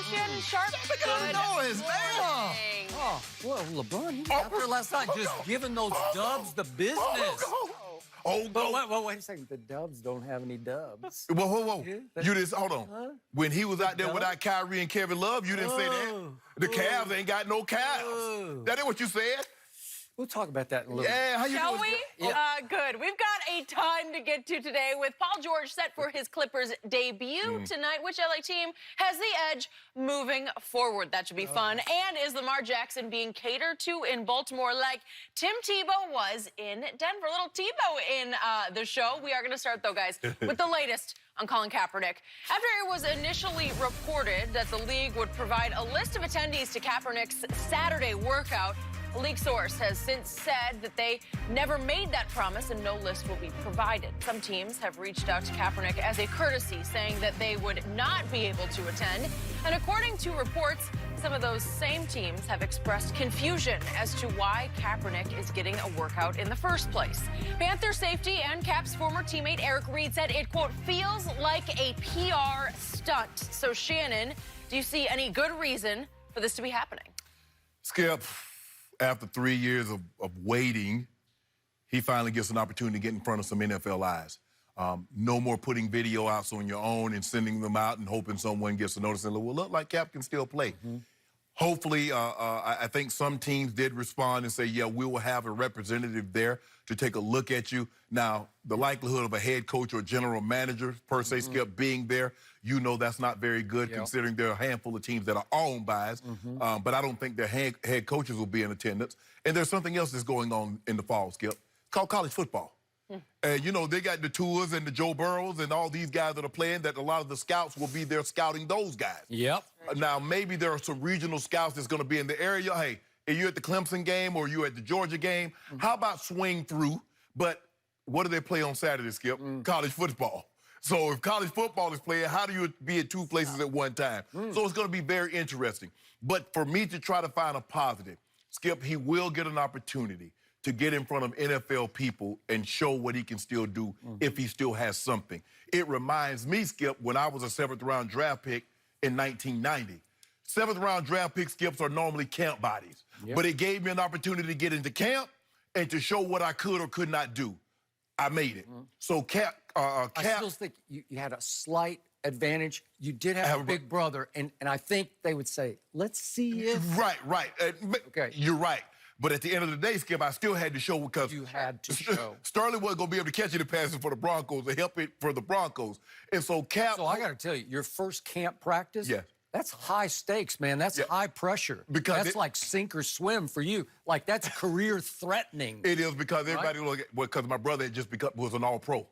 Shannon Sharp. Good noise, man. morning. Oh, well, LeBron, he was out there last night just giving those dubs the business. But wait a second. The Dubs don't have any dubs. Whoa. Yeah, You just, hold on. Huh? When he was out there without Kyrie and Kevin Love, you didn't say that. The Cavs ain't got no Cavs. That ain't what you said. We'll talk about that in a little Yeah, how you Shall doing? we? Good. We've got a ton to get to today with Paul George set for his Clippers debut tonight. Which LA team has the edge moving forward? That should be fun. And is Lamar Jackson being catered to in Baltimore like Tim Tebow was in Denver? Little Tebow in the show. We are going to start, though, guys, with the latest on Colin Kaepernick. After it was initially reported that the league would provide a list of attendees to Kaepernick's Saturday workout, a league source has since said that they never made that promise and no list will be provided. Some teams have reached out to Kaepernick as a courtesy, saying that they would not be able to attend. And according to reports, some of those same teams have expressed confusion as to why Kaepernick is getting a workout in the first place. Panther safety and Cap's former teammate Eric Reed said it, quote, feels like a PR stunt. So, Shannon, do you see any good reason for this to be happening? Skip, after 3 years of waiting, he finally gets an opportunity to get in front of some NFL eyes. No more putting video outs on your own and sending them out and hoping someone gets a notice and will look like Cap can still play. Hopefully, I think some teams did respond and say, yeah, we will have a representative there to take a look at you. Now, the likelihood of a head coach or general manager, per se, Skip, being there, you know that's not very good considering there are a handful of teams that are owned by us. But I don't think their head coaches will be in attendance. And there's something else that's going on in the fall, Skip, called college football. And, you know, they got the Tuas and the Joe Burrows and all these guys that are playing that a lot of the scouts will be there scouting those guys. Yep. Now, maybe there are some regional scouts that's going to be in the area. Hey, are you at the Clemson game or you at the Georgia game? How about swing through? But what do they play on Saturday, Skip? College football. So if college football is playing, how do you be at two places at one time? So it's going to be very interesting. But for me to try to find a positive, Skip, he will get an opportunity to get in front of NFL people and show what he can still do if he still has something. It reminds me, Skip, when I was a 7th-round draft pick in 1990. 7th-round draft pick, Skips, are normally camp bodies. But it gave me an opportunity to get into camp and to show what I could or could not do. I made it. So Cap... I still think you had a slight advantage. You did have a big brother, and I think they would say, let's see if... Right. Okay. You're right. But at the end of the day, Skip, I still had to show because... You had to show. Sterling wasn't going to be able to catch any passes for the Broncos to help it for the Broncos. And so Cap... So I got to tell you, your first camp practice, Yes. that's high stakes, man. That's high pressure. Because that's like sink or swim for you. Like, that's career threatening. It is because everybody look at... Well, because my brother had just was an all-pro.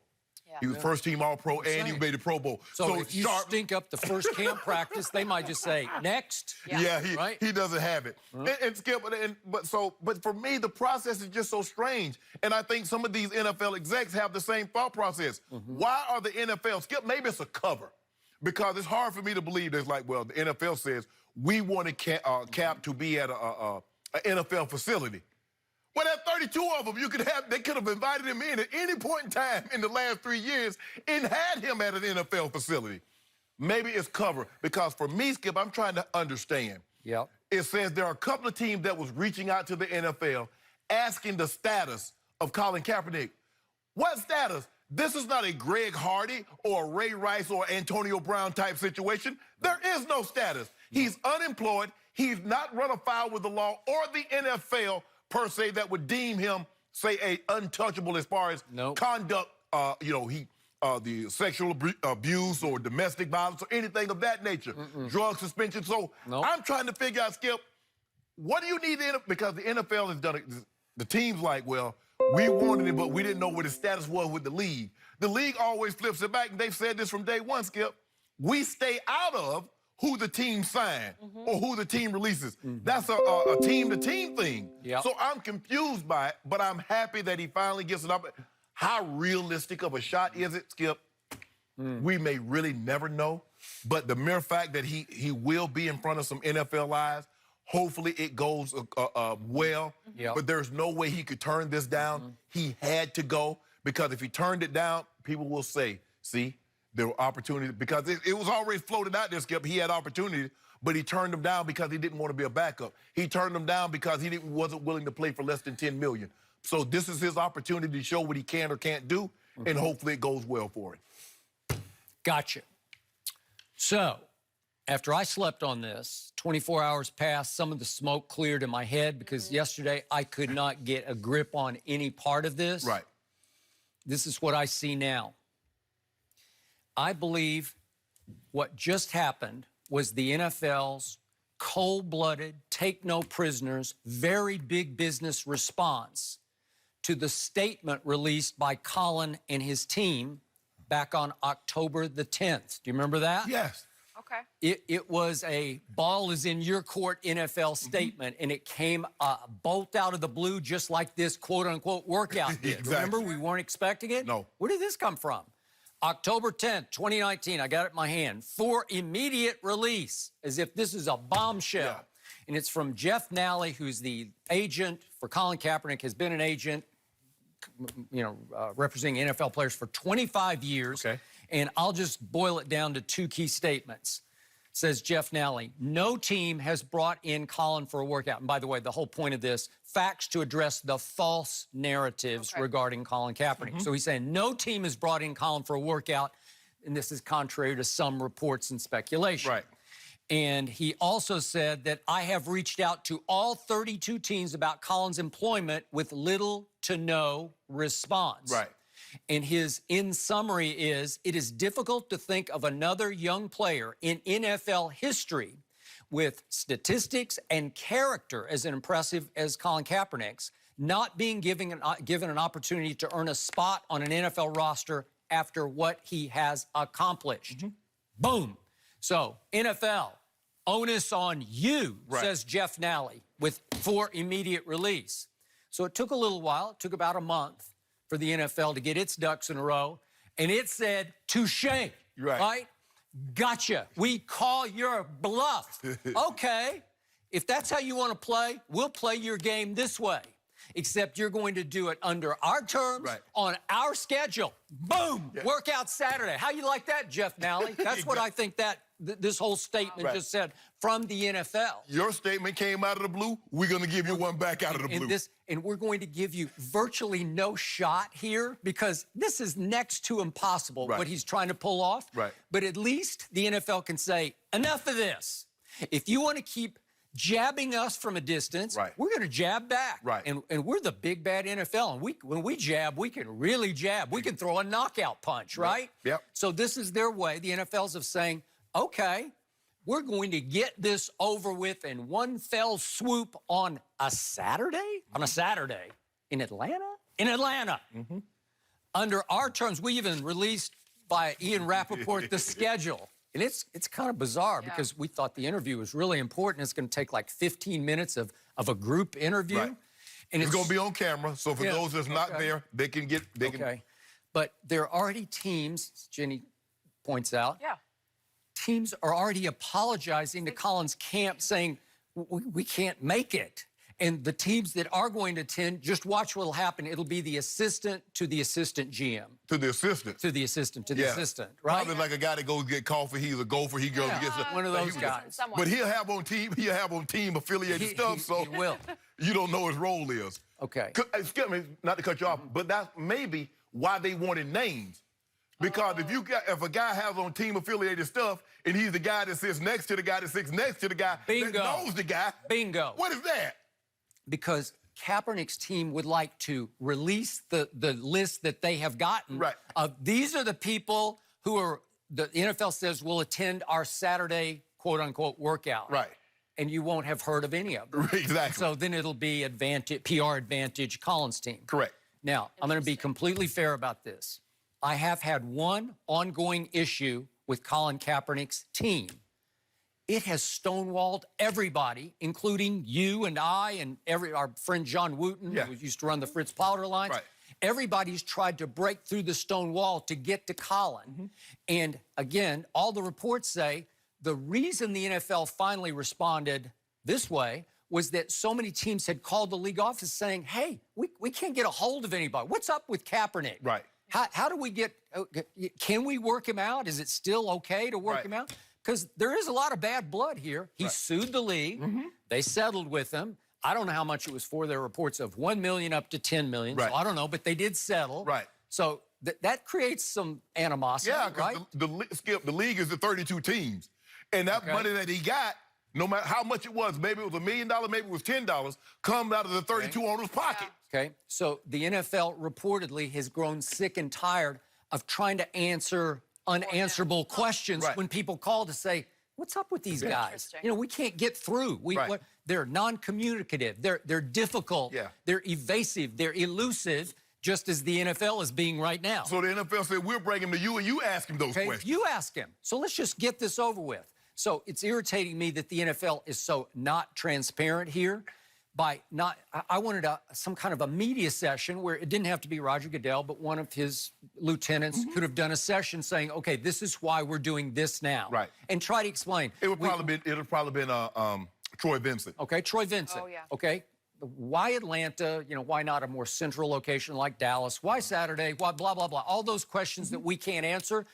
He was first-team All-Pro, and he made the Pro Bowl. So if you stink up the first camp practice, they might just say, next. He doesn't have it. And Skip, but for me, the process is just so strange. And I think some of these NFL execs have the same thought process. Why are the NFL, Skip, maybe it's a cover. Because it's hard for me to believe there's like, well, the NFL says, we wanted Cap to be at an NFL facility. Well, there are 32 of them. They could have invited him in at any point in time in the last 3 years and had him at an NFL facility. Maybe it's cover. Because for me, Skip, I'm trying to understand. It says there are a couple of teams that was reaching out to the NFL asking the status of Colin Kaepernick. What status? This is not a Greg Hardy or a Ray Rice or Antonio Brown type situation. There is no status. He's unemployed. He's not run afoul with the law or the NFL per se that would deem him, say, untouchable as far as conduct, the sexual abuse or domestic violence or anything of that nature, drug suspension. So I'm trying to figure out, Skip, what do you need because the NFL has done it. The team's like, well, we wanted it, but we didn't know what his status was with the league. The league always flips it back, and they've said this from day one, Skip. We stay out of who the team signed or who the team releases. That's a team-to-team thing. So I'm confused by it, but I'm happy that he finally gets it up. How realistic of a shot is it, Skip? We may really never know, but the mere fact that he will be in front of some NFL eyes, hopefully it goes well, but there's no way he could turn this down. He had to go, because if he turned it down, people will say, see, there were opportunities, because it was already floated out there, Skip. He had opportunities, but he turned them down because he didn't want to be a backup. He turned them down because he wasn't willing to play for less than $10 million. So this is his opportunity to show what he can or can't do, and hopefully it goes well for him. Gotcha. So, after I slept on this, 24 hours passed, some of the smoke cleared in my head because yesterday I could not get a grip on any part of this. Right. This is what I see now. I believe what just happened was the NFL's cold-blooded, take no prisoners, very big business response to the statement released by Colin and his team back on October the 10th. Do you remember that? Yes. Okay. It was a ball is in your court NFL statement, and it came bolt out of the blue just like this quote-unquote workout did. Exactly. Remember, we weren't expecting it? No. Where did this come from? October 10th, 2019, I got it in my hand, for immediate release, as if this is a bombshell. Yeah. And it's from Jeff Nally, who's the agent for Colin Kaepernick, has been an agent, representing NFL players for 25 years. Okay. And I'll just boil it down to two key statements. Says Jeff Nally, no team has brought in Colin for a workout. And by the way, the whole point of this, facts to address the false narratives regarding Colin Kaepernick. So he's saying no team has brought in Colin for a workout, and this is contrary to some reports and speculation. Right. And he also said that I have reached out to all 32 teams about Colin's employment with little to no response. Right. And his in summary is, it is difficult to think of another young player in NFL history with statistics and character as impressive as Colin Kaepernick's not being given an opportunity to earn a spot on an NFL roster after what he has accomplished. Boom. So, NFL, onus on you, says Jeff Nally, for immediate release. So it took a little while. It took about a month for the NFL to get its ducks in a row, and it said, touche, right? Gotcha. We call your bluff. Okay, if that's how you want to play, we'll play your game this way, except you're going to do it under our terms, on our schedule. Boom, workout Saturday. How you like that, Jeff Nally? That's what I think this whole statement just said from the NFL. Your statement came out of the blue. We're going to give you one back out of the blue. And we're going to give you virtually no shot here because this is next to impossible what he's trying to pull off. But at least the NFL can say, enough of this. If you want to keep jabbing us from a distance, we're going to jab back. And we're the big, bad NFL. And when we jab, we can really jab. We can throw a knockout punch, right? Yep. So this is their way, the NFL's of saying, okay, we're going to get this over with in one fell swoop on a Saturday? On a Saturday. In Atlanta? In Atlanta. Under our terms, we even released by Ian Rappaport the schedule. And it's kind of bizarre because we thought the interview was really important. It's going to take like 15 minutes of a group interview. And it's going to be on camera, so for those that's not there, they can get... But there are already teams, as Jenny points out, teams are already apologizing to Colin's camp saying, we can't make it. And the teams that are going to attend, just watch what'll happen. It'll be the assistant to the assistant GM. To the assistant. To the assistant to the assistant, right? Probably like a guy that goes get coffee. He's a gopher. He goes get one of those guys. But he'll have on team affiliated stuff. So he will. You don't know what his role is. Okay. Excuse me, not to cut you off, but that's maybe why they wanted names. Because if a guy has on team affiliated stuff and he's the guy that sits next to the guy that sits next to the guy that knows the guy. Bingo. What is that? Because Kaepernick's team would like to release the list that they have gotten. These are the people who are, the NFL says, will attend our Saturday, quote-unquote, workout. And you won't have heard of any of them. Exactly. So then it'll be PR Advantage Collins' team. Correct. Now, I'm going to be completely fair about this. I have had one ongoing issue with Colin Kaepernick's team. It has stonewalled everybody, including you and I and our friend John Wooten, who used to run the Fritz Powder lines. Everybody's tried to break through the stone wall to get to Colin. And again, all the reports say the reason the NFL finally responded this way was that so many teams had called the league office saying, hey, we can't get a hold of anybody. What's up with Kaepernick? How do we can we work him out? Is it still okay to work him out? because there is a lot of bad blood here. He sued the league. They settled with him. I don't know how much it was for. There are reports of $1 million up to $10 million. Right. So I don't know, but they did settle. Right. So that creates some animosity, Yeah, because right? Skip, the league is the 32 teams. And that money that he got, no matter how much it was, maybe it was $1 million, maybe it was $10, comes out of the 32 owners' pocket. Okay, so the NFL reportedly has grown sick and tired of trying to answer unanswerable questions when people call to say, what's up with these guys? You know, we can't get through. They're non-communicative. They're difficult. They're evasive. They're elusive, just as the NFL is being right now. So the NFL said, we'll bring him to you, and you ask him those questions. You ask him. So let's just get this over with. So it's irritating me that the NFL is so not transparent here. I wanted some kind of a media session where it didn't have to be Roger Goodell, but one of his lieutenants could have done a session saying, okay, this is why we're doing this now. Right. And try to explain. It would probably been Troy Vincent. Okay, Troy Vincent. Oh, yeah. Okay. Why Atlanta? You know, why not a more central location like Dallas? Why Saturday? Why blah, blah, blah. All those questions that we can't answer.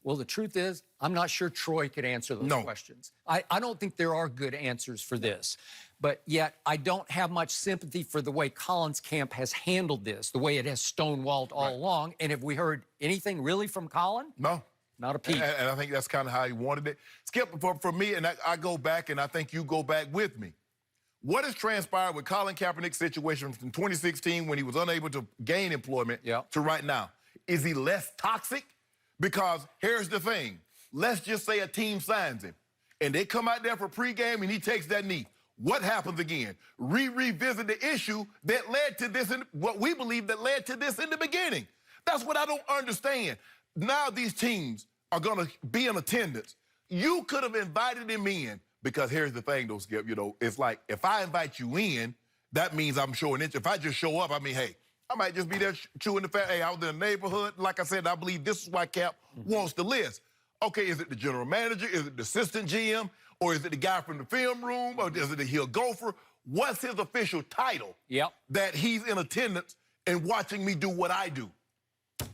Well, the truth is, I'm not sure Troy could answer those questions. I don't think there are good answers for this. But yet, I don't have much sympathy for the way Colin's camp has handled this, the way it has stonewalled all along. And have we heard anything really from Colin? No. Not a peep. And I think that's kind of how he wanted it. Skip, for me, and I go back, and I think you go back with me. What has transpired with Colin Kaepernick's situation from 2016 when he was unable to gain employment to right now? Is he less toxic? Because here's the thing. Let's just say a team signs him, and they come out there for pregame, and he takes that knee. What happens again? Revisit the issue that led to this, what we believe that led to this in the beginning. That's what I don't understand. Now these teams are going to be in attendance. You could have invited him in, because here's the thing, though, Skip. You know, it's like if I invite you in, that means I'm showing interest. If I just show up, I mean, hey, I might just be there chewing the fat. Hey, I was in the neighborhood. Like I said, I believe this is why Cap wants the list. Okay, is it the general manager? Is it the assistant GM? Or is it the guy from the film room? Or is it the Hill Gopher? What's his official title that he's in attendance and watching me do what I do?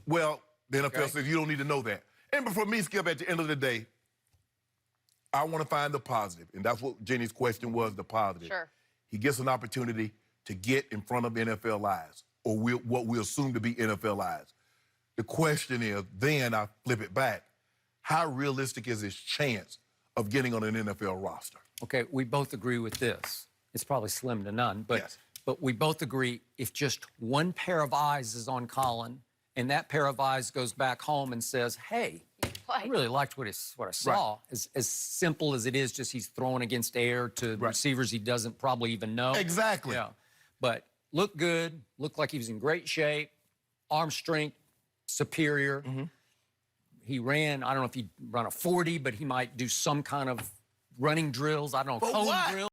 Well, the NFL says you don't need to know that. And for me, Skip, at the end of the day, I want to find the positive. And that's what Jenny's question was, the positive. Sure. He gets an opportunity to get in front of NFL eyes, or what we assume to be NFL eyes. The question is, then I flip it back, how realistic is his chance of getting on an NFL roster? Okay, we both agree with this. It's probably slim to none, but we both agree if just one pair of eyes is on Colin, and that pair of eyes goes back home and says, hey, I really liked what I saw. As simple as it is, just he's throwing against air to receivers he doesn't probably even know. Exactly. Yeah. But looked good, looked like he was in great shape, arm strength, superior. He ran, I don't know if he'd run a 40, but he might do some kind of running drills. I don't know, cone drills.